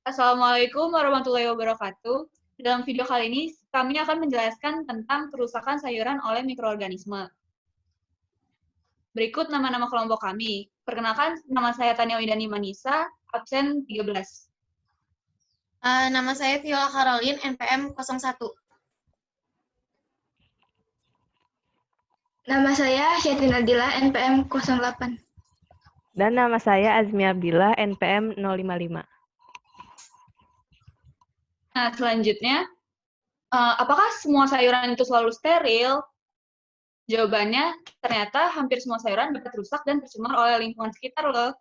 Assalamualaikum warahmatullahi wabarakatuh. Dalam video kali ini, kami akan menjelaskan tentang kerusakan sayuran oleh mikroorganisme. Berikut nama-nama kelompok kami. Perkenalkan, nama saya Tania Widani Manisa, absen 13. Nama saya Viola Caroline, NPM 01. Nama saya Syatin Nadila, NPM 08. Dan nama saya Azmi Abdillah, NPM 055. Nah, selanjutnya, apakah semua sayuran itu selalu steril? Jawabannya, ternyata hampir semua sayuran dapat rusak dan tercemar oleh lingkungan sekitar loh.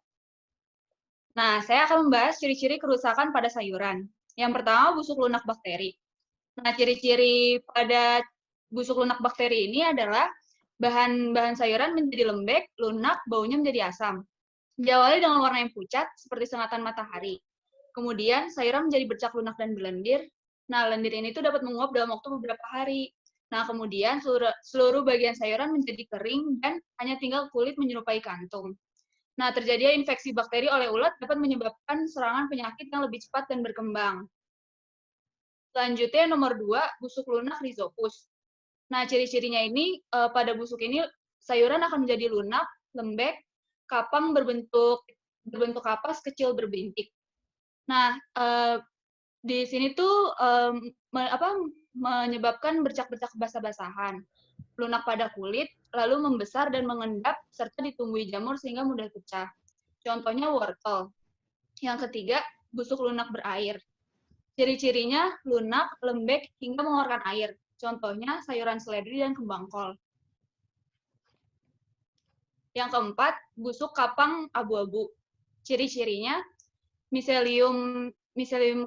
Nah, saya akan membahas ciri-ciri kerusakan pada sayuran. Yang pertama, busuk lunak bakteri. Nah, ciri-ciri pada busuk lunak bakteri ini adalah bahan-bahan sayuran menjadi lembek, lunak, baunya menjadi asam. Diawali dengan warna yang pucat, seperti sengatan matahari. Kemudian, sayuran menjadi bercak lunak dan berlendir. Nah, lendir ini tuh dapat menguap dalam waktu beberapa hari. Nah, kemudian seluruh bagian sayuran menjadi kering dan hanya tinggal kulit menyerupai kantung. Nah, terjadinya infeksi bakteri oleh ulat dapat menyebabkan serangan penyakit yang lebih cepat dan berkembang. Selanjutnya, nomor 2, busuk lunak rhizopus. Nah, ciri-cirinya ini, pada busuk ini, sayuran akan menjadi lunak, lembek, kapang berbentuk kapas kecil berbintik. Nah, di sini tuh menyebabkan bercak-bercak basah-basahan, lunak pada kulit, lalu membesar dan mengendap, serta ditumbuhi jamur sehingga mudah pecah. Contohnya wortel. Yang ketiga, busuk lunak berair. Ciri-cirinya lunak, lembek, hingga mengeluarkan air. Contohnya sayuran seledri dan kembang kol. Yang keempat, busuk kapang abu-abu. Ciri-cirinya, miselium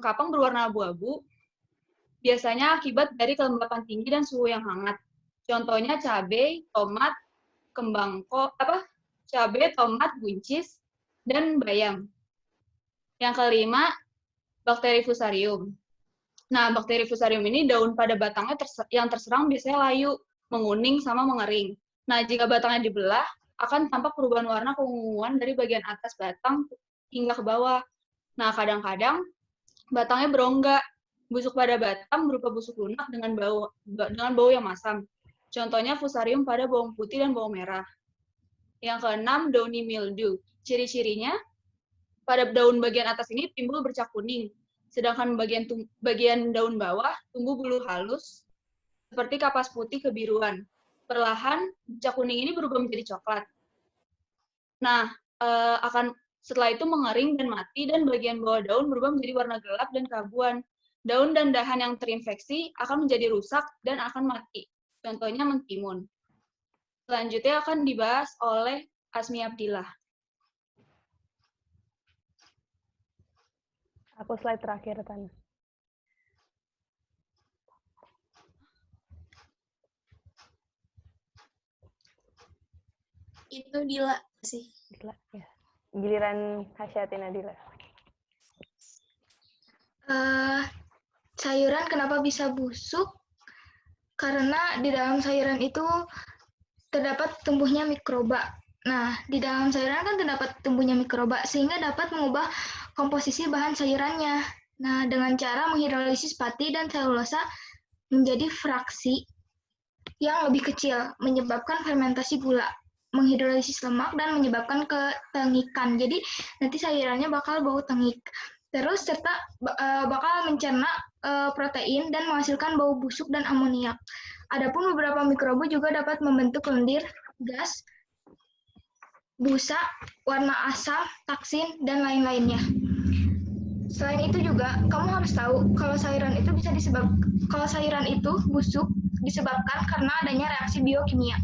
kapang berwarna abu-abu, biasanya akibat dari kelembapan tinggi dan suhu yang hangat. Contohnya cabai, tomat, tomat, buncis, dan bayam. Yang kelima, bakteri fusarium. Nah, bakteri fusarium ini daun pada batangnya yang terserang biasanya layu, menguning, sama mengering. Nah, jika batangnya dibelah, akan tampak perubahan warna keunguan dari bagian atas batang hingga ke bawah. Nah, kadang-kadang batangnya berongga. Busuk pada batang berupa busuk lunak dengan bau yang masam. Contohnya fusarium pada bawang putih dan bawang merah. Yang keenam, downy mildew. Ciri-cirinya, pada daun bagian atas ini timbul bercak kuning, sedangkan bagian daun bawah tumbuh bulu halus seperti kapas putih kebiruan. Perlahan, bercak kuning ini berubah menjadi coklat. Nah, setelah itu mengering dan mati, dan bagian bawah daun berubah menjadi warna gelap dan keabuan. Daun dan dahan yang terinfeksi akan menjadi rusak dan akan mati. Contohnya mentimun. Selanjutnya akan dibahas oleh Azmi Abdillah. Aku slide terakhir, Tan. Itu Dila sih. Dila, ya. Giliran Hasyatin Nadila. Sayuran kenapa bisa busuk? Karena di dalam sayuran itu terdapat tumbuhnya mikroba. Nah, di dalam sayuran kan terdapat tumbuhnya mikroba, sehingga dapat mengubah komposisi bahan sayurannya. Nah, dengan cara menghidrolisis pati dan selulosa menjadi fraksi yang lebih kecil, menyebabkan fermentasi gula, menghidrolisis lemak, dan menyebabkan ketengikan. Jadi, nanti sayurannya bakal bau tengik. Terus, serta bakal mencerna protein dan menghasilkan bau busuk dan amoniak. Adapun beberapa mikroba juga dapat membentuk lendir, gas, busa, warna asam, taksin, dan lain-lainnya. Selain itu juga, kamu harus tahu kalau sayuran itu busuk disebabkan karena adanya reaksi biokimia.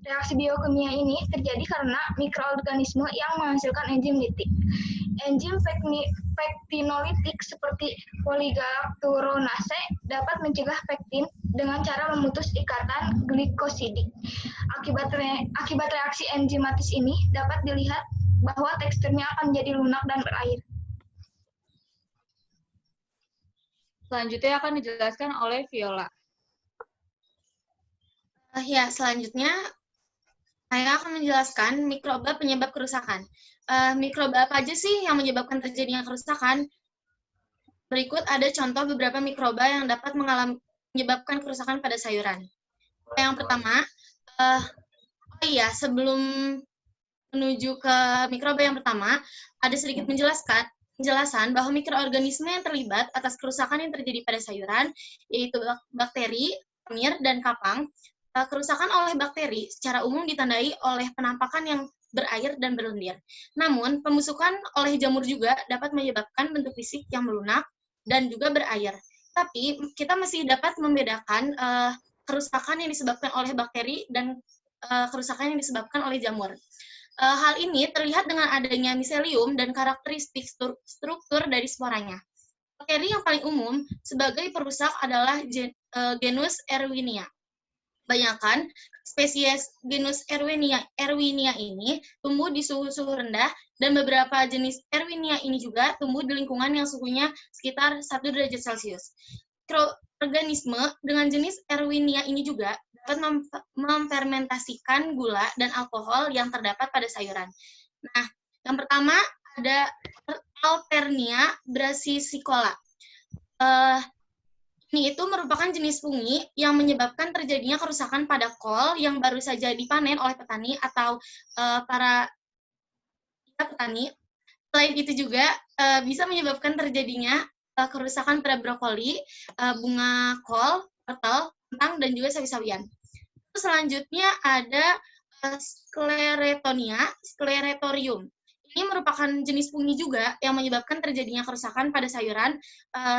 Reaksi biokimia ini terjadi karena mikroorganisme yang menghasilkan enzim litik. Enzim pektinolitik seperti polygalacturonase dapat mencegah pektin dengan cara memutus ikatan glikosidik. Akibat reaksi enzimatis ini dapat dilihat bahwa teksturnya akan menjadi lunak dan berair. Selanjutnya akan dijelaskan oleh Viola. Ya, selanjutnya saya akan menjelaskan mikroba penyebab kerusakan. Mikroba apa aja sih yang menyebabkan terjadinya kerusakan? Berikut ada contoh beberapa mikroba yang dapat menyebabkan kerusakan pada sayuran. Yang pertama, sebelum menuju ke mikroba yang pertama, ada sedikit penjelasan bahwa mikroorganisme yang terlibat atas kerusakan yang terjadi pada sayuran, yaitu bakteri, hamir, dan kapang. Kerusakan oleh bakteri secara umum ditandai oleh penampakan yang berair dan berlendir. Namun, pembusukan oleh jamur juga dapat menyebabkan bentuk fisik yang melunak dan juga berair. Tapi, kita masih dapat membedakan kerusakan yang disebabkan oleh bakteri dan kerusakan yang disebabkan oleh jamur. Hal ini terlihat dengan adanya miselium dan karakteristik struktur dari sporanya. Bakteri yang paling umum sebagai perusak adalah genus Erwinia. Kebanyakan spesies genus Erwinia ini tumbuh di suhu rendah, dan beberapa jenis Erwinia ini juga tumbuh di lingkungan yang suhunya sekitar 1 derajat Celcius. Mikroorganisme dengan jenis Erwinia ini juga dapat memfermentasikan gula dan alkohol yang terdapat pada sayuran. Nah, yang pertama ada Alternia brassicicola. Ini itu merupakan jenis fungi yang menyebabkan terjadinya kerusakan pada kol yang baru saja dipanen oleh petani atau para petani. Selain itu juga bisa menyebabkan terjadinya kerusakan pada brokoli, bunga kol, wortel, kentang, dan juga sawi-sawian. Selanjutnya ada Scleretorium. Ini merupakan jenis fungi juga yang menyebabkan terjadinya kerusakan pada sayuran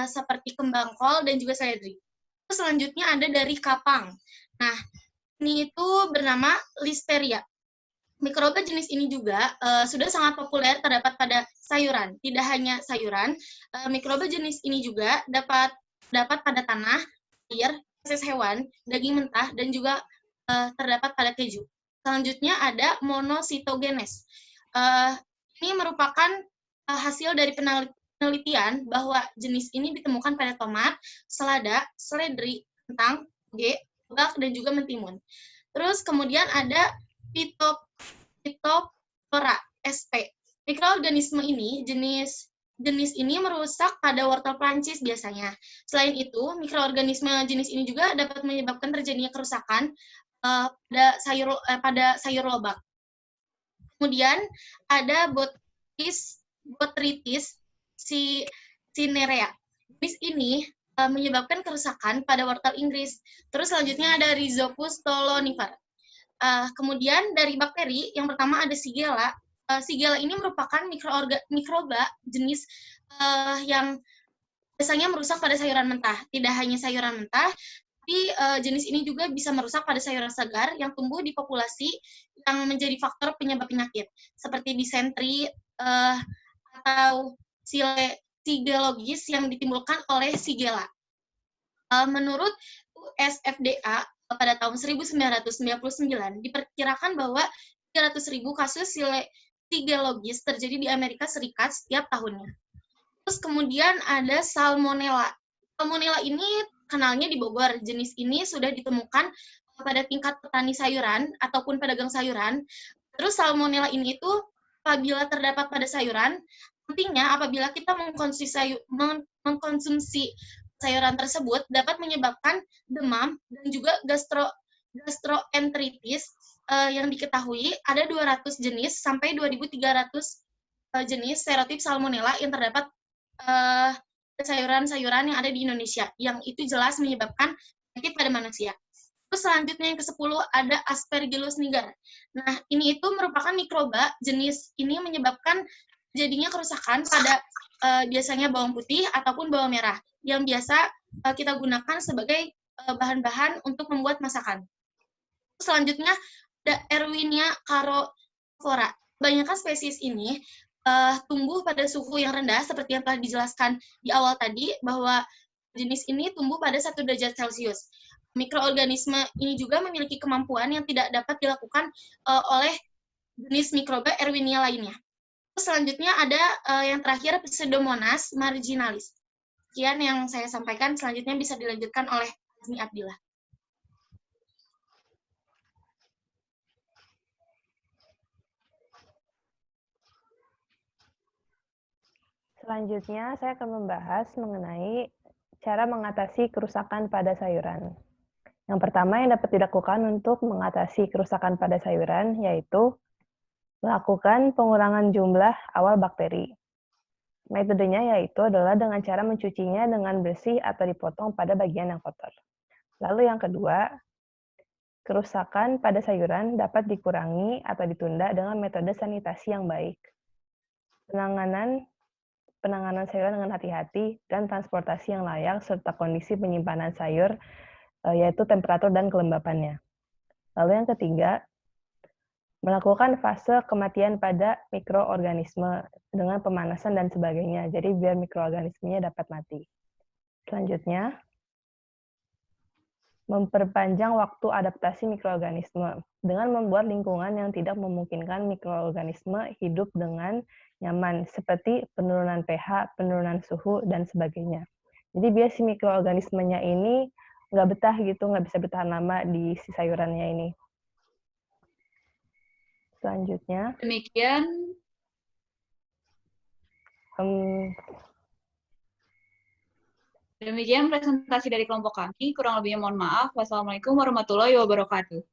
seperti kembang kol dan juga seledri. Selanjutnya ada dari kapang. Nah, ini itu bernama Listeria. Mikroba jenis ini juga sudah sangat populer terdapat pada sayuran. Tidak hanya sayuran, mikroba jenis ini juga dapat pada tanah, air, feses hewan, daging mentah, dan juga terdapat pada keju. Selanjutnya ada monositogenes. Ini merupakan hasil dari penelitian bahwa jenis ini ditemukan pada tomat, selada, seledri, kentang, toge, lebak, dan juga mentimun. Terus kemudian ada Phytophthora sp. Mikroorganisme ini jenis ini merusak pada wortel Prancis biasanya. Selain itu, mikroorganisme jenis ini juga dapat menyebabkan terjadinya kerusakan pada sayur lobak. Kemudian ada Botrytis cinerea. Jenis ini menyebabkan kerusakan pada wortel Inggris. Terus selanjutnya ada Rhizopus stolonifer. Kemudian dari bakteri, yang pertama ada Shigella. Shigella ini merupakan mikroba jenis yang biasanya merusak pada sayuran mentah. Tidak hanya sayuran mentah, tapi jenis ini juga bisa merusak pada sayuran segar yang tumbuh di populasi yang menjadi faktor penyebab penyakit, seperti disentri atau Shigellogis yang ditimbulkan oleh Shigella. Menurut USFDA, pada tahun 1999, diperkirakan bahwa 300.000 kasus Shigellogis terjadi di Amerika Serikat setiap tahunnya. Terus kemudian ada Salmonella. Salmonella ini kenalnya di Bogor. Jenis ini sudah ditemukan pada tingkat petani sayuran ataupun pedagang sayuran. Terus Salmonella ini itu apabila terdapat pada sayuran, nantinya apabila kita mengkonsumsi sayuran tersebut dapat menyebabkan demam dan juga gastroenteritis yang diketahui ada 200 jenis sampai 2.300 jenis serotip Salmonella yang terdapat sayuran-sayuran yang ada di Indonesia, yang itu jelas menyebabkan penyakit pada manusia. Terus selanjutnya yang ke-10 ada Aspergillus niger. Nah, ini itu merupakan mikroba jenis ini menyebabkan jadinya kerusakan pada biasanya bawang putih ataupun bawang merah yang biasa kita gunakan sebagai bahan-bahan untuk membuat masakan. Selanjutnya ada Erwinia carophora. Kebanyakan spesies ini tumbuh pada suhu yang rendah seperti yang telah dijelaskan di awal tadi bahwa jenis ini tumbuh pada 1 derajat Celcius. Mikroorganisme ini juga memiliki kemampuan yang tidak dapat dilakukan oleh jenis mikroba Erwinia lainnya. Selanjutnya ada yang terakhir Pseudomonas marginalis. Sekian yang saya sampaikan, selanjutnya bisa dilanjutkan oleh Azmi Abdillah. Selanjutnya, saya akan membahas mengenai cara mengatasi kerusakan pada sayuran. Yang pertama yang dapat dilakukan untuk mengatasi kerusakan pada sayuran yaitu melakukan pengurangan jumlah awal bakteri. Metodenya yaitu adalah dengan cara mencucinya dengan bersih atau dipotong pada bagian yang kotor. Lalu yang kedua, kerusakan pada sayuran dapat dikurangi atau ditunda dengan metode sanitasi yang baik. Penanganan sayuran dengan hati-hati dan transportasi yang layak serta kondisi penyimpanan sayur yaitu temperatur dan kelembapannya. Lalu yang ketiga, melakukan fase kematian pada mikroorganisme dengan pemanasan dan sebagainya. Jadi biar mikroorganismenya dapat mati. Selanjutnya, memperpanjang waktu adaptasi mikroorganisme dengan membuat lingkungan yang tidak memungkinkan mikroorganisme hidup dengan nyaman, seperti penurunan pH, penurunan suhu, dan sebagainya. Jadi biar si mikroorganismenya ini nggak betah gitu, nggak bisa bertahan lama di si sayurannya ini. Selanjutnya, demikian presentasi dari kelompok kami. Kurang lebihnya mohon maaf. Wassalamualaikum warahmatullahi wabarakatuh.